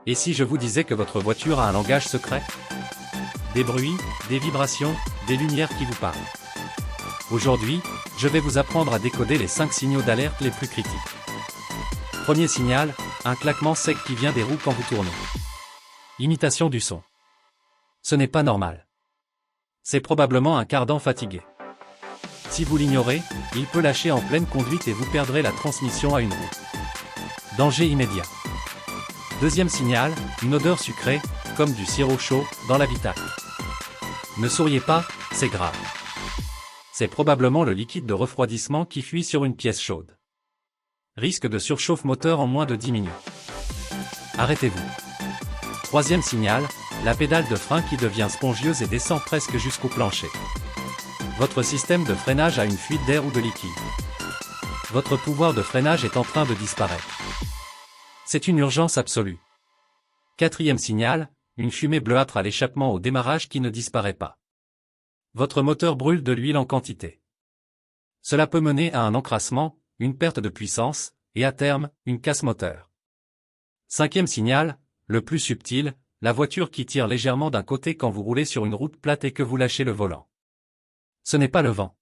Et si je vous disais que votre voiture a un langage secret? Des bruits, des vibrations, des lumières qui vous parlent. Aujourd'hui, je vais vous apprendre à décoder les 5 signaux d'alerte les plus critiques. Premier signal, un claquement sec qui vient des roues quand vous tournez. Imitation du son. Ce n'est pas normal. C'est probablement un cardan fatigué. Si vous l'ignorez, il peut lâcher en pleine conduite et vous perdrez la transmission à une roue. Danger immédiat. Deuxième signal, une odeur sucrée, comme du sirop chaud, dans l'habitacle. Ne souriez pas, c'est grave. C'est probablement le liquide de refroidissement qui fuit sur une pièce chaude. Risque de surchauffe moteur en moins de 10 minutes. Arrêtez-vous. Troisième signal, la pédale de frein qui devient spongieuse et descend presque jusqu'au plancher. Votre système de freinage a une fuite d'air ou de liquide. Votre pouvoir de freinage est en train de disparaître. C'est une urgence absolue. Quatrième signal, une fumée bleuâtre à l'échappement au démarrage qui ne disparaît pas. Votre moteur brûle de l'huile en quantité. Cela peut mener à un encrassement, une perte de puissance, et à terme, une casse moteur. Cinquième signal, le plus subtil, la voiture qui tire légèrement d'un côté quand vous roulez sur une route plate et que vous lâchez le volant. Ce n'est pas le vent.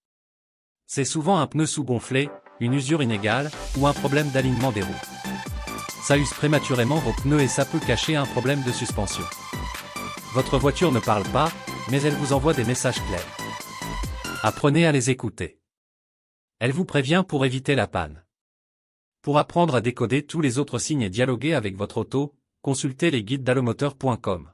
C'est souvent un pneu sous-gonflé, une usure inégale, ou un problème d'alignement des roues. Ça use prématurément vos pneus et ça peut cacher un problème de suspension. Votre voiture ne parle pas, mais elle vous envoie des messages clairs. Apprenez à les écouter. Elle vous prévient pour éviter la panne. Pour apprendre à décoder tous les autres signes et dialoguer avec votre auto, consultez les guides d'allomoteur.com.